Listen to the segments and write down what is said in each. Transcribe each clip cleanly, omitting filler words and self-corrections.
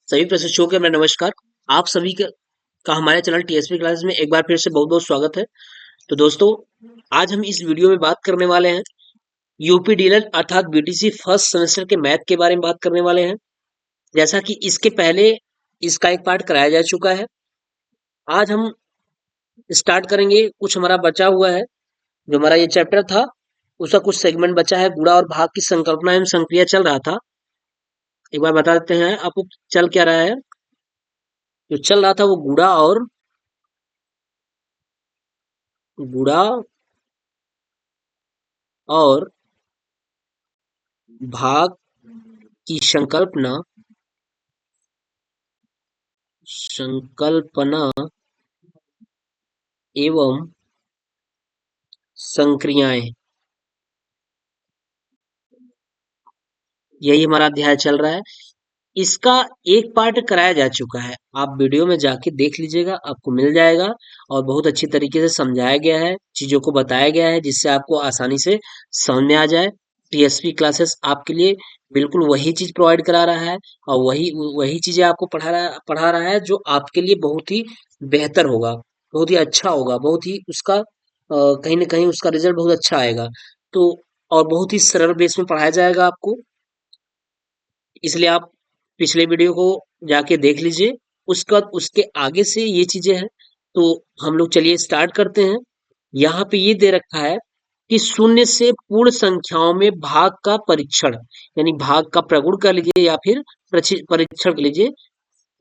सभी प्रशिक्षुओं के मेरा नमस्कार। आप सभी का हमारे चैनल टीएसपी क्लासेस में एक बार फिर से बहुत बहुत स्वागत है। तो दोस्तों, आज हम इस वीडियो में बात करने वाले हैं यूपी डीलर अर्थात बीटीसी फर्स्ट सेमेस्टर के मैथ के बारे में बात करने वाले हैं। जैसा कि इसके पहले इसका एक पार्ट कराया जा चुका है। आज हम स्टार्ट करेंगे। कुछ हमारा बचा हुआ है, जो हमारा ये चैप्टर था उसका कुछ सेगमेंट बचा है। गुणा और भाग की संकल्पना एवं संक्रिया चल रहा था। एक बार बता देते हैं आपको चल क्या रहा है। जो चल रहा था वो गुणा और भाग की संकल्पना एवं संक्रियाएं, यही हमारा अध्याय चल रहा है। इसका एक पार्ट कराया जा चुका है, आप वीडियो में जाके देख लीजिएगा, आपको मिल जाएगा। और बहुत अच्छी तरीके से समझाया गया है, चीजों को बताया गया है, जिससे आपको आसानी से समझ में आ जाए। टीएसपी क्लासेस आपके लिए बिल्कुल वही चीज प्रोवाइड करा रहा है और वही वही चीजें आपको पढ़ा रहा है, जो आपके लिए बहुत ही बेहतर होगा, बहुत ही अच्छा होगा, बहुत ही उसका कहीं ना कहीं उसका रिजल्ट बहुत अच्छा आएगा। तो और बहुत ही सरल बेस में पढ़ाया जाएगा आपको, इसलिए आप पिछले वीडियो को जाके देख लीजिए। उसके बाद उसके आगे से ये चीजें हैं। तो हम लोग चलिए स्टार्ट करते हैं। यहाँ पे ये दे रखा है कि शून्य से पूर्ण संख्याओं में भाग का परीक्षण, यानी भाग का प्रगुण कर लीजिए या फिर परीक्षण कर लीजिए।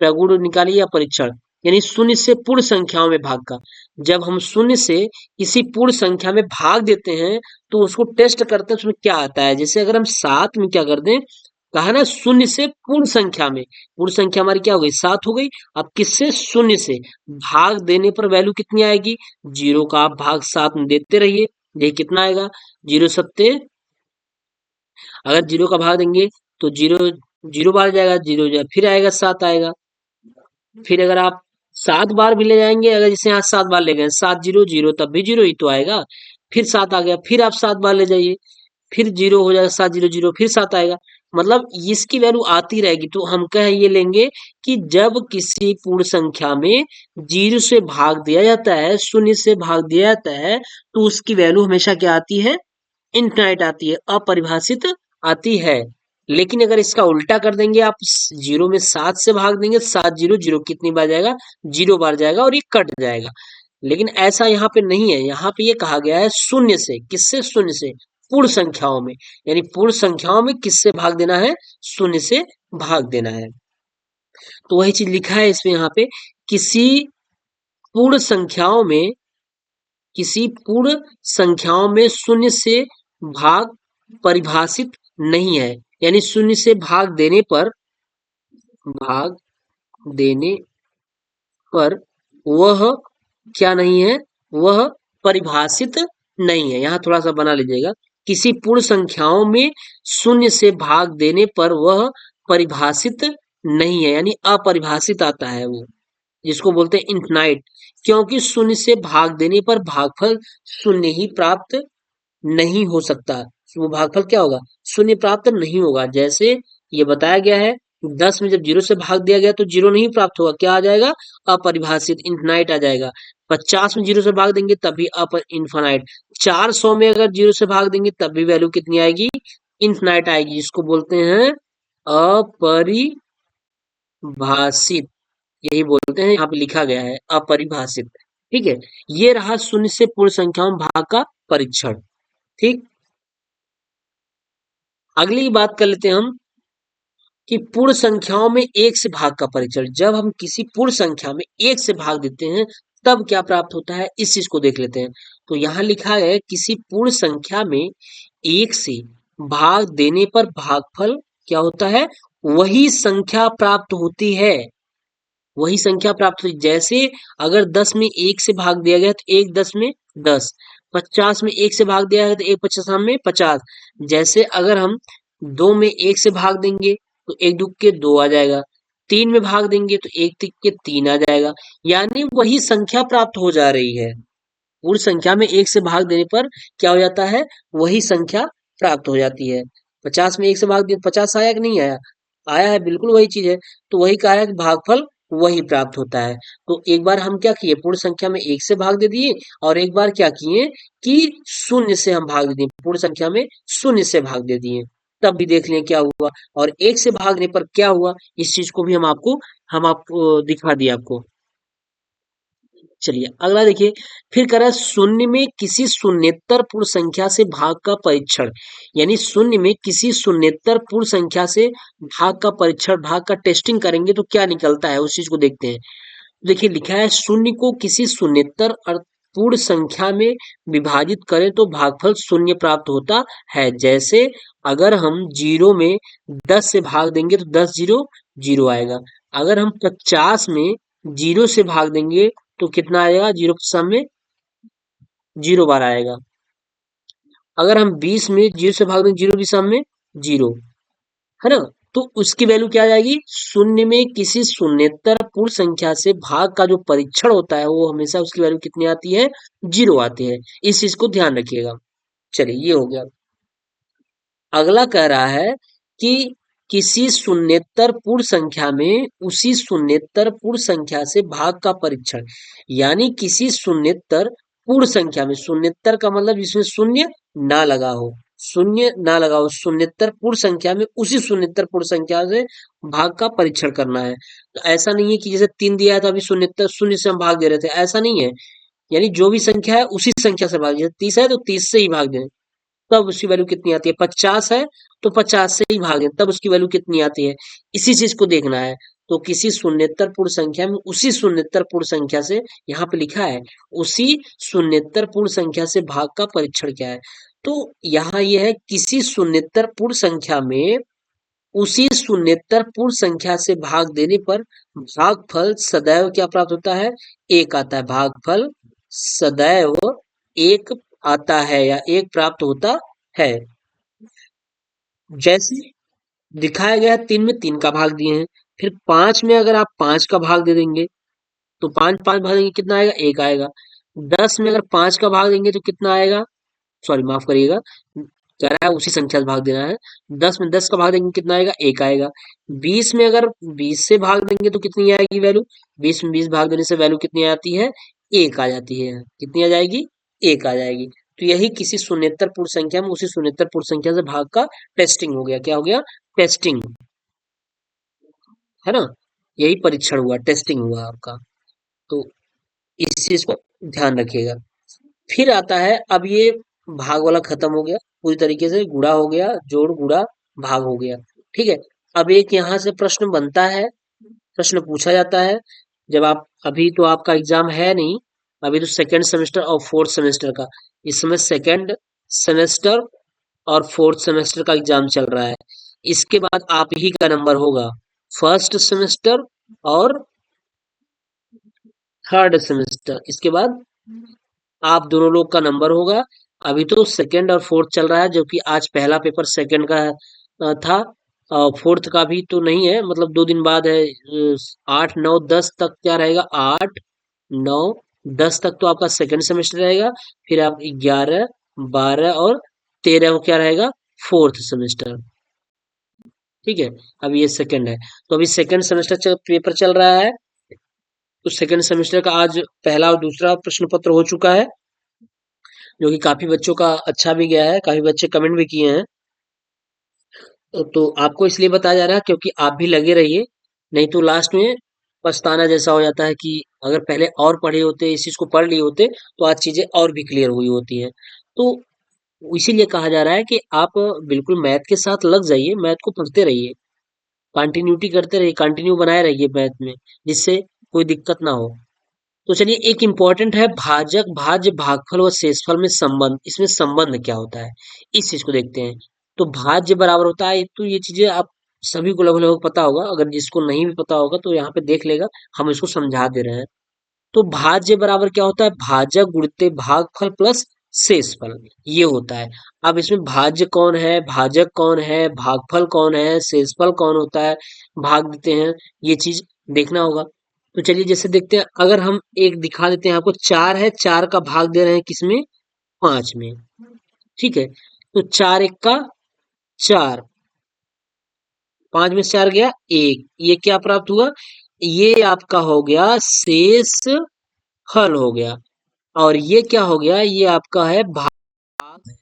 प्रगुण निकालिए या परीक्षण, यानी शून्य से पूर्ण संख्याओं में भाग का। जब हम शून्य से किसी पूर्ण संख्या में भाग देते हैं तो उसको टेस्ट करते हैं उसमें क्या आता है। जैसे अगर हम 7 में क्या कर दें, कहा ना शून्य से पूर्ण संख्या में, पूर्ण संख्या हमारी क्या हो गई 7 हो गई। अब किससे, शून्य से भाग देने पर वैल्यू कितनी आएगी, जीरो का आप भाग 7 में देते रहिए, ये कितना आएगा, जीरो सत्ते, अगर जीरो का भाग देंगे तो जीरो जीरो बार जाएगा, जीरो जाए फिर आएगा 7 आएगा। फिर अगर आप 7 बार भी ले जाएंगे, अगर जैसे यहाँ 7 बार ले गए, 7 जीरो जीरो, तब भी जीरो ही तो आएगा। फिर 7 आ गया, फिर आप 7 बार ले जाइए, फिर जीरो हो जाएगा, 7 जीरो जीरो, फिर 7 आएगा। मतलब इसकी वैल्यू आती रहेगी। तो हम कह ये लेंगे कि जब किसी पूर्ण संख्या में जीरो से भाग दिया जाता है, शून्य से भाग दिया जाता है, तो उसकी वैल्यू हमेशा क्या आती है, इनफाइनाइट आती है, अपरिभाषित आती है। लेकिन अगर इसका उल्टा कर देंगे, आप जीरो में 7 से भाग देंगे, 7 जीरो जीरो कितनी बार जाएगा, जीरो बार जाएगा और ये कट जाएगा। लेकिन ऐसा यहाँ पे नहीं है, यहाँ पे ये कहा गया है शून्य से, किससे, शून्य से पूर्ण संख्याओं में, यानी पूर्ण संख्याओं में किससे भाग देना है, शून्य से भाग देना है। तो वही चीज लिखा है इसमें यहाँ पे, किसी पूर्ण संख्याओं में किसी पूर्ण संख्याओं में शून्य से भाग परिभाषित नहीं है, यानी शून्य से भाग देने पर वह क्या नहीं है, वह परिभाषित नहीं है। यहाँ थोड़ा सा बना लीजिएगा, किसी पूर्ण संख्याओं में शून्य से भाग देने पर वह परिभाषित नहीं है, यानी अपरिभाषित आता है वो, जिसको बोलते हैं इनफिनाइट। क्योंकि शून्य से भाग देने पर भागफल शून्य ही प्राप्त नहीं हो सकता। वो भागफल क्या होगा, शून्य प्राप्त नहीं होगा। जैसे ये बताया गया है, 10 में जब जीरो से भाग दिया गया तो जीरो नहीं प्राप्त होगा, क्या आ जाएगा, अपरिभाषित, इनफिनाइट आ जाएगा। 50 में जीरो से भाग देंगे तब भी इनफिनाइट। 400 में अगर जीरो से भाग देंगे तब भी वैल्यू कितनी आएगी, इनफिनाइट आएगी, जिसको बोलते हैं अपरिभाषित। यही बोलते हैं, यहाँ पे लिखा गया है अपरिभाषित। ठीक है, ये रहा शून्य से पूर्ण संख्याओं में भाग का परीक्षण। ठीक, अगली बात कर लेते हैं हम कि पूर्ण संख्याओं में एक से भाग का परीक्षण। जब हम किसी पूर्ण संख्या में एक से भाग देते हैं तब क्या प्राप्त होता है, इस चीज को देख लेते हैं। तो यहाँ लिखा है, किसी पूर्ण संख्या में एक से भाग देने पर भागफल क्या होता है, वही संख्या प्राप्त होती है, वही संख्या प्राप्त हुई। जैसे अगर 10 में एक से भाग दिया गया तो एक 10 में 10, 50 में एक से भाग दिया है तो एक 50 में 50। जैसे अगर हम 2 में एक से भाग देंगे तो एक दुख के 2 आ जाएगा, 3 में भाग देंगे तो एक तिक के 3 आ जाएगा, यानी वही संख्या प्राप्त हो जा रही है। पूर्ण संख्या में एक से भाग देने पर क्या हो जाता है, वही संख्या प्राप्त हो जाती है। 50 में एक से भाग दिया 50 आया कि नहीं आया, आया है, बिल्कुल वही चीज है। तो वही कहा है कि भागफल वही प्राप्त होता है। तो एक बार हम क्या किए, पूर्ण संख्या में एक से भाग दे दिए, और एक बार क्या किए कि शून्य से हम भाग दे दिए, पूर्ण संख्या में शून्य से भाग दे दिए। तब भी देख लें क्या हुआ, और एक से भागने पर क्या हुआ, इस चीज को भी हम आपको दिखा दिए आपको। चलिए अगला देखिए, फिर कह रहा है शून्य में किसी शून्येतर पूर्ण संख्या से भाग का परीक्षण। यानी शून्य में किसी शून्येतर पूर्ण संख्या से भाग का परीक्षण, भाग का टेस्टिंग करेंगे तो क्या निकलता है, उस चीज को देखते हैं। देखिए लिखा है, शून्य को किसी शून्येतर पूर्ण संख्या में विभाजित करें तो भागफल शून्य प्राप्त होता है। जैसे अगर हम जीरो में 10 से भाग देंगे तो 10 जीरो जीरो आएगा। अगर हम 50 में जीरो से भाग देंगे तो कितना आएगा, जीरो के सामने जीरो बार आएगा। अगर हम 20 में जीरो से भाग देंगे, जीरो के सामने जीरो, है ना। तो उसकी वैल्यू क्या आ जाएगी, शून्य में किसी शून्येतर पूर्ण संख्या से भाग का जो परीक्षण होता है वो हमेशा उसकी वैल्यू कितनी आती है, जीरो आती है। इस चीज को ध्यान रखिएगा। चलिए ये हो गया। अगला कह रहा है कि किसी शून्येतर पूर्ण संख्या में उसी शून्येतर पूर्ण संख्या से भाग का परीक्षण। यानी किसी शून्येतर पूर्ण संख्या में, शून्येतर का मतलब जिसमें शून्य ना लगा हो, शून्य ना लगा हो, शून्येतर पूर्ण संख्या में उसी शून्येतर पूर्ण संख्या से भाग का परीक्षण करना है। तो ऐसा नहीं है कि जैसे 3 दिया है तो अभी शून्येतर शून्य से हम भाग दे रहे थे, ऐसा नहीं है। यानी जो भी संख्या है उसी संख्या से भाग, जैसे 30 है तो 30 से ही भाग दें, तब उसकी वैल्यू कितनी आती है। 50 है तो 50 से ही भागें, तब उसकी वैल्यू कितनी आती है। इसी चीज को देखना है। तो किसी शून्येतर पूर्ण संख्या में उसी शून्येतर पूर्ण संख्या से, यहाँ पे लिखा है उसी शून्येतर पूर्ण संख्या से भाग का परीक्षण क्या है। तो यहाँ यह है, किसी शून्येतर पूर्ण संख्या में उसी शून्येतर पूर्ण संख्या से भाग देने पर भागफल सदैव क्या प्राप्त होता है, एक आता है। भागफल सदैव एक आता है या एक प्राप्त होता है। जैसे दिखाया गया है, 3 में 3 का भाग दिए हैं। फिर 5 में अगर आप 5 का भाग दे देंगे तो 5 5 भाग देंगे कितना आएगा, एक आएगा। 10 में अगर 5 का भाग देंगे तो कितना आएगा, सॉरी माफ करिएगा, कह रहा है उसी संख्या से भाग देना है। 10 में 10 का भाग देंगे कितना आएगा, एक आएगा। 20 में अगर 20 से भाग देंगे तो कितनी आएगी वैल्यू, 20 में 20 भाग देने से वैल्यू कितनी आती है, एक आ जाती है। कितनी आ जाएगी, एक आ जाएगी। तो यही किसी शून्येतर पूर्ण संख्या में उसी शून्येतर पूर्ण संख्या से भाग का टेस्टिंग हो गया। क्या हो गया, टेस्टिंग, है ना। यही परीक्षण हुआ, टेस्टिंग हुआ आपका। तो इस चीज को ध्यान रखिएगा। फिर आता है, अब ये भाग वाला खत्म हो गया पूरी तरीके से, गुणा हो गया, जोड़ गुणा भाग हो गया। ठीक है। अब एक यहाँ से प्रश्न बनता है, प्रश्न पूछा जाता है। जब आप, अभी तो आपका एग्जाम है नहीं, अभी तो सेकेंड सेमेस्टर और फोर्थ सेमेस्टर का, इस समय सेकेंड सेमेस्टर और फोर्थ सेमेस्टर का एग्जाम चल रहा है। इसके बाद आप ही का नंबर होगा, फर्स्ट सेमेस्टर और थर्ड सेमेस्टर। इसके बाद आप दोनों लोग का नंबर होगा। अभी तो सेकंड और फोर्थ चल रहा है, जो कि आज पहला पेपर सेकंड का था। फोर्थ का भी तो नहीं है, मतलब 2 दिन बाद है। 8 9 10 तक क्या रहेगा, 8 9 10 तक तो आपका सेकंड सेमेस्टर रहेगा। फिर आप 11 12 और 13 को क्या रहेगा, फोर्थ सेमेस्टर। ठीक है। अब ये सेकंड है, तो अभी सेकंड सेमेस्टर पेपर चल रहा है। तो सेकंड सेमेस्टर का आज पहला और दूसरा प्रश्न पत्र हो चुका है, जो कि काफी बच्चों का अच्छा भी गया है, काफी बच्चे कमेंट भी किए हैं। तो आपको इसलिए बताया जा रहा है क्योंकि आप भी लगे रहिए, नहीं तो लास्ट में पछताना जैसा हो जाता है कि अगर पहले और पढ़े होते, इस चीज को पढ़ लिए होते तो आज चीजें और भी क्लियर हुई होती हैं। तो इसीलिए कहा जा रहा है कि आप बिल्कुल मैथ के साथ लग जाइए, मैथ को पढ़ते रहिए, कंटिन्यूटी करते रहिए, कंटिन्यू बनाए रहिए मैथ में, जिससे कोई दिक्कत ना हो। तो चलिए, एक इम्पॉर्टेंट है भाजक भाज्य भागफल व शेषफल में संबंध। इसमें संबंध क्या होता है, इस चीज को देखते हैं। तो भाज्य बराबर होता है, तो ये चीजें आप सभी को लगभग लगभग पता होगा, अगर जिसको नहीं भी पता होगा तो यहाँ पे देख लेगा, हम इसको समझा दे रहे हैं। तो भाज्य बराबर क्या होता है, भाजक गुणित भागफल प्लस शेषफल, ये होता है। अब इसमें भाज्य कौन है, भाजक कौन है, भागफल कौन है, शेषफल कौन होता है, भाग देते हैं, ये चीज देखना होगा। तो चलिए जैसे देखते हैं, अगर हम एक दिखा देते हैं आपको, 4 है, 4 का भाग दे रहे हैं किसमें, 5 में। ठीक है। तो 4 1 का 4, 5 में से 4 गया 1, ये क्या प्राप्त हुआ? ये आपका हो गया शेष फल हो गया। और ये क्या हो गया? ये आपका है भाग।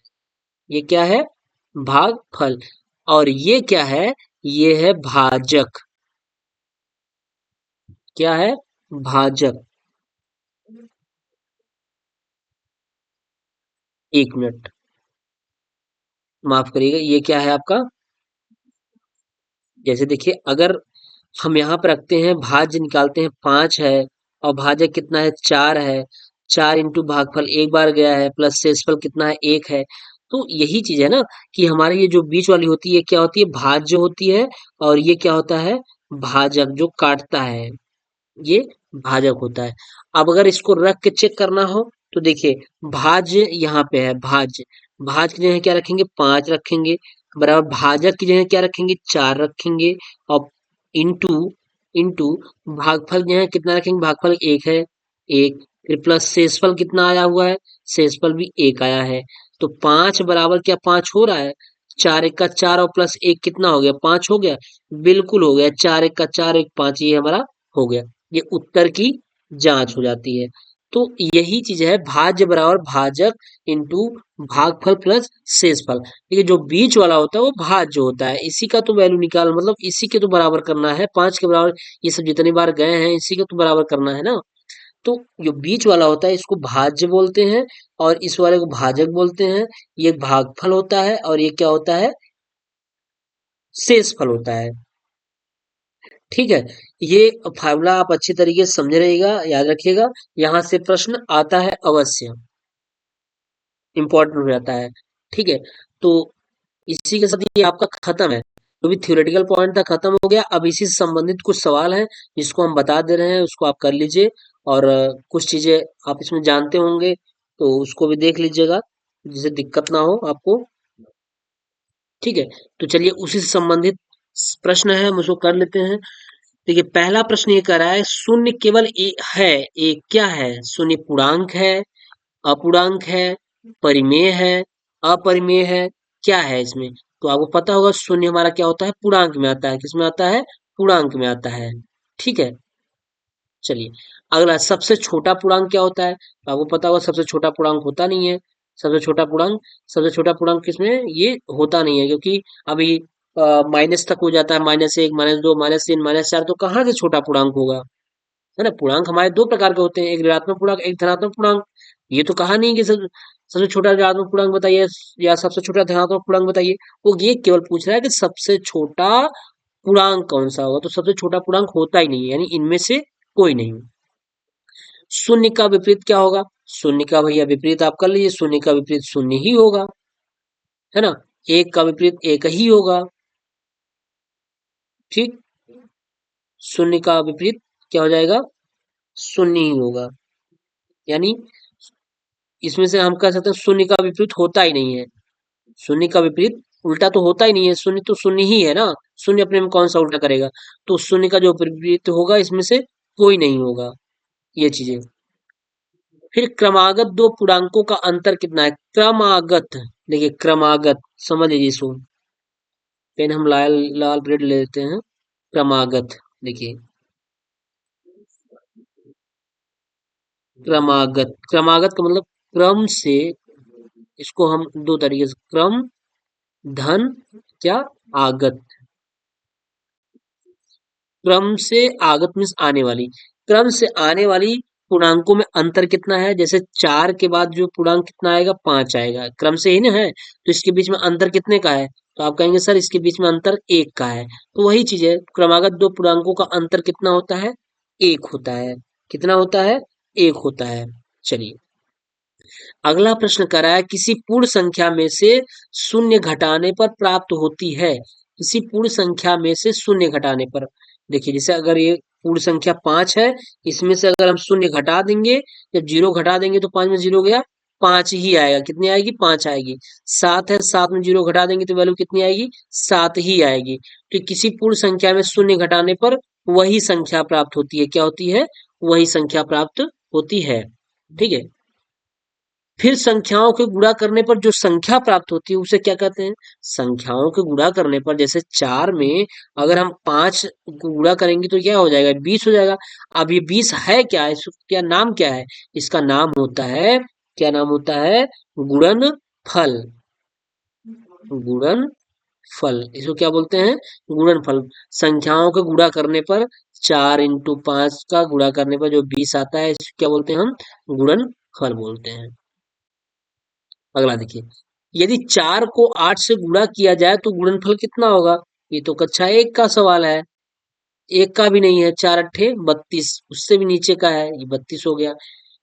ये क्या है? भागफल। और ये क्या है? ये है भाजक। क्या है? भाजक। 1 मिनट, माफ करिएगा, ये क्या है आपका? जैसे देखिए, अगर हम यहाँ पे रखते हैं, भाज्य निकालते हैं 5 है, और भाजक कितना है? 4 है। 4 इंटू भागफल एक बार गया है, प्लस शेषफल कितना है? 1 है। तो यही चीज है ना, कि हमारे ये जो बीच वाली होती है, क्या होती है? भाज्य होती है। और ये क्या होता है? भाजक, जो काटता है, ये भाजक होता है। अब अगर इसको रख के चेक करना हो, तो देखिए, भाज्य यहाँ पे है, भाज्य। भाज की जगह क्या रखेंगे? 5 रखेंगे, बराबर भाजक की जगह क्या रखेंगे? 4 रखेंगे। और इंटू, इंटू भागफल की जगह कितना रखेंगे? भागफल 1 है, 1। फिर प्लस शेषफल कितना आया हुआ है? शेषफल भी 1 आया है। तो 5 बराबर क्या 5 हो रहा है? 4 एक का 4 और प्लस 1 कितना हो गया? 5 हो गया। बिल्कुल हो गया, 4 एक का 4, 1 5, ये हमारा हो गया। ये उत्तर की जांच हो जाती है। तो यही चीज है, भाज्य बराबर भाजक इंटू भागफल प्लस शेषफल। ये जो बीच वाला होता है वो भाज्य होता है, इसी का तो वैल्यू निकाल, मतलब इसी के तो बराबर करना है, 5 के बराबर। ये सब जितनी बार गए हैं, इसी के तो बराबर करना है ना। तो जो बीच वाला होता है इसको भाज्य बोलते हैं, और इस वाले को भाजक बोलते हैं। ये भागफल होता है, और ये क्या होता है? शेषफल होता है। ठीक है, ये फार्मूला आप अच्छी तरीके से समझ रहिएगा, याद रखिएगा। यहाँ से प्रश्न आता है अवश्य, इंपॉर्टेंट हो जाता है। ठीक है, तो इसी के साथ ये आपका खत्म है। जो भी थ्योरेटिकल पॉइंट था खत्म हो गया। अब इसी से संबंधित कुछ सवाल हैं जिसको हम बता दे रहे हैं, उसको आप कर लीजिए। और कुछ चीजें आप इसमें जानते होंगे, तो उसको भी देख लीजिएगा, जिससे दिक्कत ना हो आपको। ठीक है, तो चलिए उसी से संबंधित प्रश्न है, हम उसको कर लेते हैं। देखिए, पहला प्रश्न ये कह रहा है, शून्य केवल है, एक क्या है? शून्य पूर्णांक है, अपूर्णांक है, परिमेय है, अपरिमेय है, क्या है इसमें? तो आपको पता होगा, शून्य हमारा क्या होता है? पूर्णांक में आता है। किसमें आता है? पूर्णांक में आता है। ठीक है, चलिए। अगला, सबसे छोटा पूर्णांक क्या होता है? तो आपको पता होगा, सबसे छोटा पूर्णांक होता नहीं है। सबसे छोटा पूर्णांक, सबसे छोटा पूर्णांक किसमें? ये होता नहीं है, क्योंकि अभी माइनस तक हो जाता है, -1, -2, -3, -4, तो कहाँ से छोटा पूर्णांक होगा? है ना। पूर्णांक हमारे दो प्रकार के होते हैं, एक ऋणात्मक पूर्णांक, एक धनात्मक पूर्णांक। ये तो कहा नहीं कि सबसे छोटा ऋणात्मक पूर्णांक बताइए, या सबसे छोटा धनात्मक पूर्णांक बताइए। वो ये केवल पूछ रहा है कि सबसे छोटा पूर्णांक कौन सा होगा। तो सबसे छोटा पूर्णांक होता ही नहीं है, यानी इनमें से कोई नहीं। शून्य का विपरीत क्या होगा? शून्य का भैया विपरीत आप कर लीजिए, शून्य का विपरीत शून्य ही होगा, है ना। एक का विपरीत एक ही होगा। ठीक, शून्य का विपरीत क्या हो जाएगा? शून्य ही होगा। यानी इसमें से हम कह सकते हैं शून्य का विपरीत होता ही नहीं है। शून्य का विपरीत उल्टा तो होता ही नहीं है, शून्य तो शून्य ही है ना। शून्य अपने में कौन सा उल्टा करेगा? तो शून्य का जो विपरीत होगा, इसमें से कोई नहीं होगा। ये चीजें। फिर क्रमागत दो पूर्णांकों का अंतर कितना है? क्रमागत, देखिए क्रमागत, समझ लीजिए इसको। पेन हम लाल लाल रेड ले लेते हैं। क्रमागत, देखिए क्रमागत, क्रमागत का मतलब क्रम से। इसको हम दो तरीके से, क्रम, धन, क्या, आगत। क्रम से आगत मीन्स आने वाली। क्रम से आने वाली पूर्णांकों में अंतर कितना है? जैसे 4 के बाद जो पूर्णांक कितना आएगा? 5 आएगा, क्रम से ही ना है, तो इसके बीच में अंतर कितने का है? तो आप कहेंगे सर इसके बीच में अंतर 1 का है। तो वही चीज है, क्रमागत दो पूर्णांकों का अंतर कितना होता है? 1 होता है। कितना होता है? 1 होता है। चलिए, अगला प्रश्न कह रहा है, किसी पूर्ण संख्या में से शून्य घटाने पर प्राप्त होती है। किसी पूर्ण संख्या में से शून्य घटाने पर, देखिए जैसे अगर ये पूर्ण संख्या 5 है, इसमें से अगर हम शून्य घटा देंगे, जब जीरो घटा देंगे तो 5 में जीरो गया, 5 ही आएगा। कितनी आएगी? 5 आएगी। 7 है, 7 में जीरो घटा देंगे तो वैल्यू कितनी आएगी? 7 ही आएगी। तो किसी पूर्ण संख्या में शून्य घटाने पर वही संख्या प्राप्त होती है। क्या होती है? वही संख्या प्राप्त होती है। ठीक है, फिर संख्याओं के गुणा करने पर जो संख्या प्राप्त होती है उसे क्या कहते हैं? संख्याओं के गुणा करने पर जैसे 4 में अगर हम 5 को गुणा करेंगे तो क्या हो जाएगा? 20 हो जाएगा। अब ये 20 है क्या? इसका नाम क्या है? इसका नाम होता है, क्या नाम होता है? गुणनफल। गुणनफल इसको क्या बोलते हैं? गुणनफल। संख्याओं के गुणा करने पर 4 × 5 का गुणा करने पर जो 20 आता है इसको क्या बोलते हैं हम? गुणनफल बोलते हैं। अगला देखिए, यदि 4 को 8 से गुणा किया जाए तो गुणनफल कितना होगा? ये तो कक्षा 1 का सवाल है। 1 का भी नहीं है, 4 अट्ठे 32, उससे भी नीचे का है, ये 32 हो गया।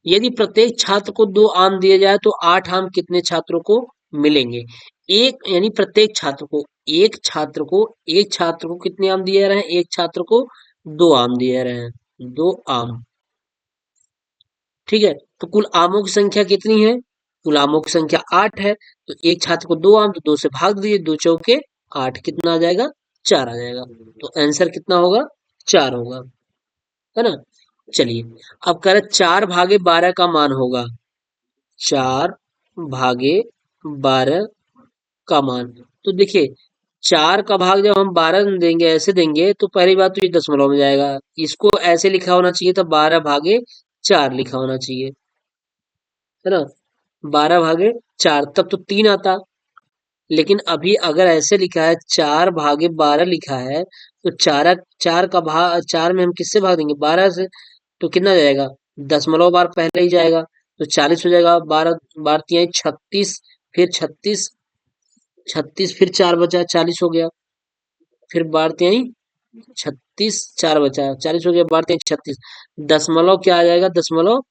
यदि प्रत्येक छात्र को 2 आम दिए जाए तो 8 आम कितने छात्रों को मिलेंगे? एक यानी प्रत्येक छात्र को, एक छात्र को कितने आम दिए रहे हैं? एक छात्र को 2 आम दिए रहे हैं, 2 आम। ठीक है, तो कुल आमों की संख्या कितनी है? कुल आमों की संख्या 8 है, तो एक छात्र को 2 आम, तो 2 से भाग दीजिए, 2 चौके 8, कितना आ जाएगा? 4 आ जाएगा। तो आंसर कितना होगा? 4 होगा, है ना? चलिए, अब कह रहे 4 भागे 12 का मान होगा, 4 भागे 12 का मान। तो देखिए, 4 का भाग जब हम 12 में देंगे, ऐसे देंगे, तो पहली बात तो ये दशमलव में जाएगा। इसको ऐसे लिखा होना चाहिए था, 12/4 लिखा होना चाहिए, है ना? 12/4, तब तो 3 आता। लेकिन अभी अगर ऐसे लिखा है, 4/12 लिखा है, तो 4 का भाग, 4 में हम किससे भाग देंगे? 12 से। तो कितना जाएगा? दशमलव बार पहले ही जाएगा, तो 40 हो जाएगा। 12 बार 3 36, फिर 36, 36 फिर 4 बचा, 40 हो गया। फिर बार 3 36, 4 बचा, 40 हो गया। बार 3 36, दशमलव क्या आ जाएगा? दशमलव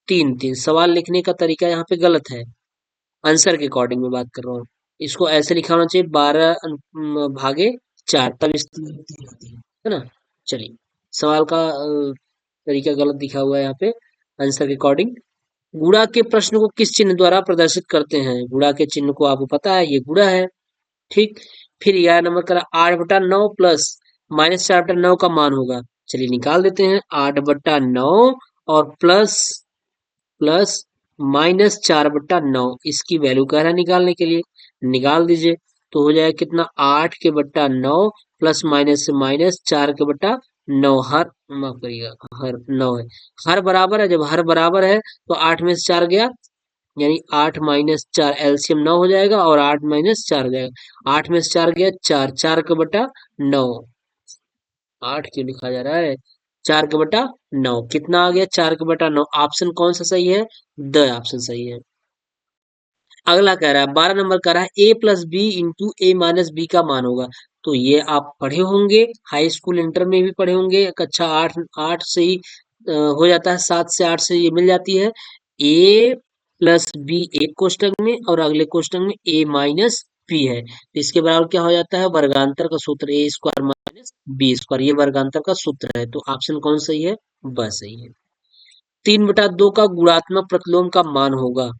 3 3। सवाल लिखने का तरीका यहाँ पे गलत है, आंसर के अकॉर्डिंग मैं बात कर रहा हूँ। इसको ऐसे लिखा होना चाहिए, 12/4, तब इसकी गिनती होती है ना? चलिए, सवाल का तरीका गलत दिखा हुआ है यहाँ पे, आंसर के अकॉर्डिंग। गुणा के प्रश्न को किस चिन्ह द्वारा प्रदर्शित करते हैं? गुणा के चिन्ह को आपको पता है, ये गुणा है। ठीक, फिर 11 नंबर करा, 8/9 प्लस -4/9 का मान होगा। चलिए निकाल देते हैं, 8/9 और प्लस प्लस -4/9, इसकी वैल्यू कह रहा है निकालने के लिए, निकाल दीजिए। तो हो जाएगा कितना? 8/9 प्लस माइनस से माइनस, 4/9, हर माफ करिएगा, हर 9 है। हर बराबर है, जब हर बराबर है तो 8 में से 4 गया, यानी 8 - 4, एलसीएम 9 हो जाएगा, और 8 - 4 हो जाएगा। 8 में से 4 गया, 4, 4/9। 8 क्यों लिखा जा रहा है? 4/9 कितना आ गया? 4/9। ऑप्शन कौन सा सही है? द ऑप्शन सही है। अगला कह रहा है, 12 नंबर कह रहा है, a + b × a - b का मान होगा। तो ये आप पढ़े होंगे, हाई स्कूल इंटर में भी पढ़े होंगे, कक्षा 8 8 से ही हो जाता है, 7 से 8 से ये मिल जाती है। a + b एक कोष्टक में और अगले कोष्टक में a - b है, तो इसके बराबर क्या हो जाता है? वर्गांतर का सूत्र, a² - b², ये वर्गांतर का सूत्र है। तो ऑप्शन कौन सही है? ब सही है। 3/2 का गुणात्मक प्रतिलोम का मान होगा।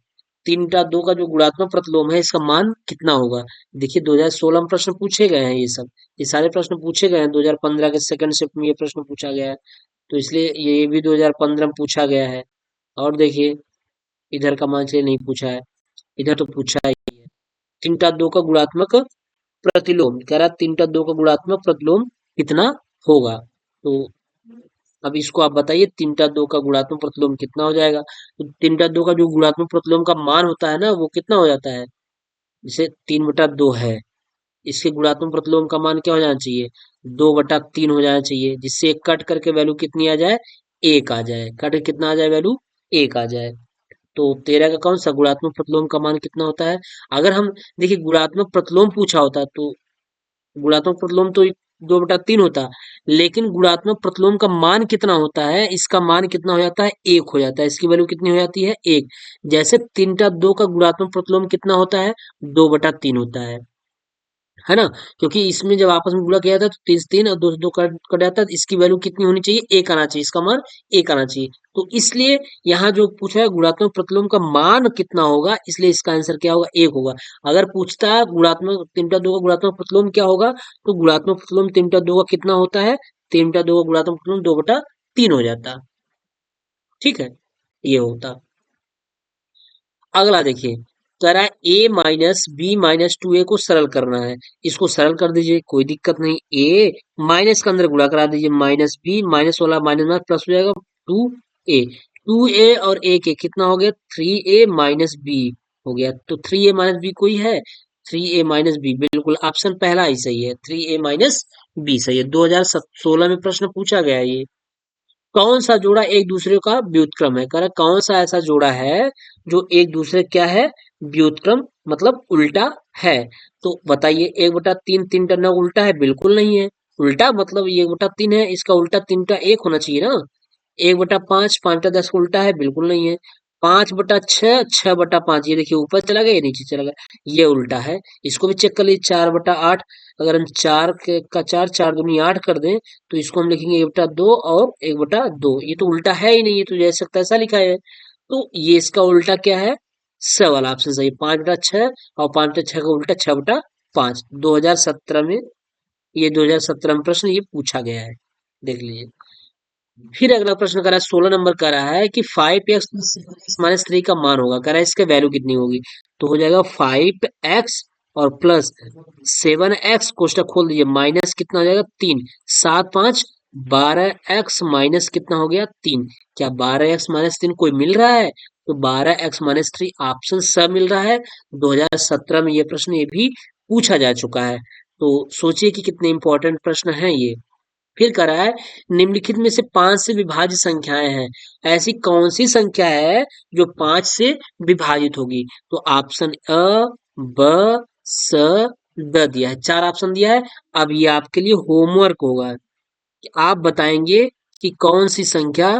3/2 का जो गुणात्मक प्रतिलोम है, इसका मान कितना होगा? देखिए, 2016 में प्रश्न पूछे गए हैं, ये सब, ये सारे प्रश्न पूछे गए हैं। 2015 के सेकंड शिफ्ट में ये प्रश्न पूछा गया है, तो इसलिए ये भी 2015 में पूछा गया है। और देखिए, इधर का मान चलिए नहीं पूछा है, इधर तो पूछा ही है। 3/2 का गुणात्मक प्रतिलोम कह रहा है, 3/2 का गुणात्मक प्रतिलोम कितना होगा? तो अब इसको आप बताइए, 3/2 का गुणात्मक प्रतिलोम कितना हो जाएगा? तो 3/2 का जो गुणात्मक प्रतिलोम का मान होता है ना, वो कितना हो जाता है? जैसे 3/2 है, इसके गुणात्मक प्रतिलोम का मान क्या हो जाना चाहिए? 2/3 हो जाना चाहिए, जिससे एक कट करके वैल्यू कितनी आ जाए? 1 आ जाए। कट के कितना आ जाए? वैल्यू 1 आ जाए। तो 13 का कौन सा गुणात्मक प्रतिलोम का मान कितना होता है? अगर हम देखिए, गुणात्मक प्रतिलोम पूछा होता तो गुणात्मक प्रतिलोम तो 2/3 होता, लेकिन गुणात्मक प्रतिलोम का मान कितना होता है? इसका मान कितना हो जाता है? 1 हो जाता है। इसकी वैल्यू कितनी हो जाती है? 1। जैसे 3/2 का गुणात्मक प्रतिलोम कितना होता है? 2/3 होता है ना? क्योंकि इसमें जब आपस में गुणा किया था तो 3 से 3 और 2 से 2 कट कट जाता है, तो इसकी वैल्यू कितनी होनी चाहिए? 1 आना चाहिए, इसका मान 1 आना चाहिए। तो इसलिए यहाँ जो पूछा है गुणात्मक प्रतिलोम का मान कितना होगा, इसलिए इसका आंसर क्या होगा? 1 होगा। अगर पूछता है गुणात्मक 3/2 का गुणात्मक प्रतिलोम क्या होगा, तो गुणात्मक प्रतिलोम 3/2 का कितना होता है? 3/2 का गुणात्मक प्रतिलोम 2/3 हो जाता। ठीक है, ये होता। अगला देखिए, कह रहा है ए माइनस बी माइनस टू ए को सरल करना है। इसको सरल कर दीजिए, कोई दिक्कत नहीं। ए माइनस के अंदर गुणा करा दीजिए, माइनस बी माइनस वाला माइनस माइनस प्लस हो जाएगा टू ए। टू ए और ए के कितना हो गया, थ्री ए माइनस बी हो गया। तो थ्री ए माइनस बी कोई है, थ्री ए माइनस बी, बिल्कुल ऑप्शन पहला ही सही है, थ्री ए माइनस बी सही है। 2016 में प्रश्न पूछा गया है ये। कौन सा जोड़ा एक दूसरे का व्युत्क्रम है, कह रहा कौन सा ऐसा जोड़ा है जो एक दूसरे क्या है, व्युत्क्रम मतलब उल्टा है। तो बताइए, एक बटा तीन, तीन टर्ना उल्टा है, बिल्कुल नहीं है। उल्टा मतलब ये एक बटा तीन है, इसका उल्टा तीन का एक होना चाहिए ना। एक बटा पांच, पांच बटा दस का उल्टा है, बिल्कुल नहीं है। पांच बटा छह, छह बटा पांच, ये देखिए ऊपर चला गया, ये नीचे चला गया, ये उल्टा है। इसको भी चेक कर लीजिए, चार बटा आठ, अगर हम चार के का चार, चार दूनी आठ कर दें, तो इसको हम लिखेंगे एक बटा दो और एक बटा दो, ये तो उल्टा है ही नहीं, ये तो जैसा तैसा लिखा है। तो ये इसका उल्टा क्या है, स वाला ऑप्शन सही है, पांच बटा छह, और पांच बटा छह का उल्टा छह बटा पांच। 2017 में, ये 2017 में प्रश्न ये पूछा गया है, देख लीजिए। फिर अगला प्रश्न करा है, 16 नंबर का रहा है कि फाइव एक्स माइनस थ्री का मान होगा, कह रहा है इसका वैल्यू कितनी होगी। तो हो जाएगा फाइव एक्स और प्लस सेवन एक्स, कोष्टक खोल दीजिए, माइनस कितना हो जाएगा तीन, सात पांच बारह एक्स माइनस कितना हो गया तीन। क्या बारह एक्स माइनस तीन कोई मिल रहा है, तो बारह एक्स माइनस थ्री ऑप्शन सब मिल रहा है। 2017 में ये प्रश्न ये भी पूछा जा चुका है। तो सोचिए कि कितने इंपॉर्टेंट प्रश्न है ये। फिर कह रहा है, निम्नलिखित में से पांच से विभाज्य संख्याएं हैं, ऐसी कौन सी संख्या है जो पांच से विभाजित होगी। तो ऑप्शन अ, ब, स, द दिया है, चार ऑप्शन दिया है। अब ये आपके लिए होमवर्क होगा कि आप बताएंगे कि कौन सी संख्या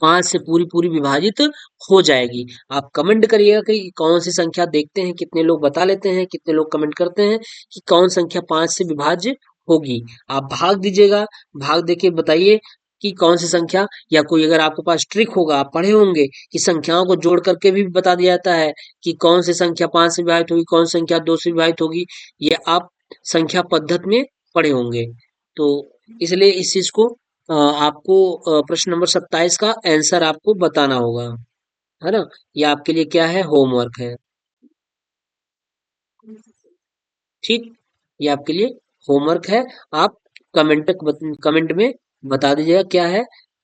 पांच से पूरी पूरी विभाजित हो जाएगी। आप कमेंट करिएगा कि कौन सी संख्या, देखते हैं कितने लोग बता लेते हैं, कितने लोग कमेंट करते हैं कि कौन संख्या पांच से विभाज्य होगी। आप भाग दीजिएगा, भाग देके बताइए कि कौन सी संख्या, या कोई अगर आपके पास ट्रिक होगा, आप पढ़े होंगे कि संख्याओं को जोड़ करके भी बता दिया जाता है कि कौन सी संख्या पांच से विभाजित होगी, कौन सी संख्या दो से विभाजित होगी, ये आप संख्या पद्धति में पढ़े होंगे। तो इसलिए इस चीज को आपको प्रश्न नंबर 27 का आंसर आपको बताना होगा, है ना। ये आपके लिए क्या है, होमवर्क है। ठीक, ये आपके लिए होमवर्क है। आप कमेंट में बता दीजिएगा क्या है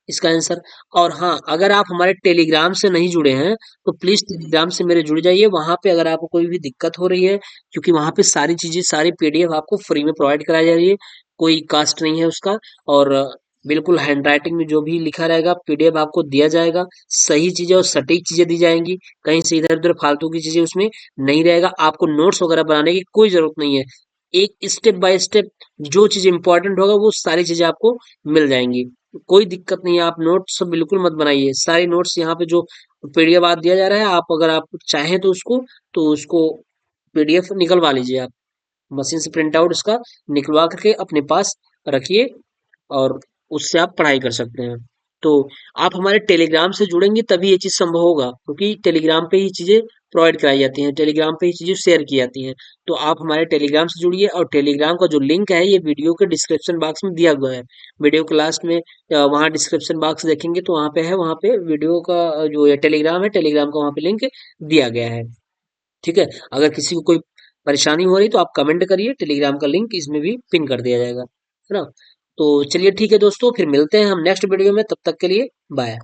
इसका आंसर। और हाँ, अगर आप हमारे टेलीग्राम से नहीं जुड़े हैं, तो प्लीज टेलीग्राम से मेरे जुड़ जाइए। वहां पे अगर आपको कोई भी दिक्कत हो रही है, क्योंकि वहां पे सारी चीजें, सारी पीडीएफ आपको फ्री में प्रोवाइड कराई जा रही है, कोई कास्ट नहीं है उसका। और बिल्कुल हैंड राइटिंग में जो भी लिखा रहेगा पीडीएफ आपको दिया जाएगा, सही चीजें और सटीक चीजें दी जाएंगी, कहीं से इधर उधर फालतू की चीजें उसमें नहीं रहेगा। आपको नोट्स वगैरह बनाने की कोई जरूरत नहीं है, एक स्टेप बाय स्टेप जो चीज इंपॉर्टेंट होगा वो सारी चीजें आपको मिल जाएंगी। कोई दिक्कत नहीं है, आप नोट्स बिल्कुल मत बनाइए, सारे नोट्स यहाँ पे जो पीडीएफ आज दिया जा रहा है, आप अगर आप चाहें तो उसको पीडीएफ निकलवा लीजिए आप, मशीन से प्रिंट आउट उसका निकलवा करके अपने पास रखिए, और उससे आप पढ़ाई कर सकते हैं। तो आप हमारे टेलीग्राम से जुड़ेंगे तभी ये चीज़ संभव होगा, क्योंकि टेलीग्राम पे ही चीज़ें प्रोवाइड कराई जाती हैं, टेलीग्राम पे ही चीज़ें शेयर की जाती हैं। तो आप हमारे टेलीग्राम से जुड़िए, और टेलीग्राम का जो लिंक है ये वीडियो के डिस्क्रिप्शन बॉक्स में दिया हुआ है। वीडियो के लास्ट में वहाँ डिस्क्रिप्शन बॉक्स देखेंगे तो वहाँ पे है, वहाँ पे वीडियो का जो ये टेलीग्राम है, टेलीग्राम का वहाँ पे लिंक दिया गया है। ठीक है, अगर किसी को कोई परेशानी हो रही तो आप कमेंट करिए, टेलीग्राम का लिंक इसमें भी पिन कर दिया जाएगा, है ना। तो चलिए ठीक है दोस्तों, फिर मिलते हैं हम नेक्स्ट वीडियो में, तब तक के लिए बाय।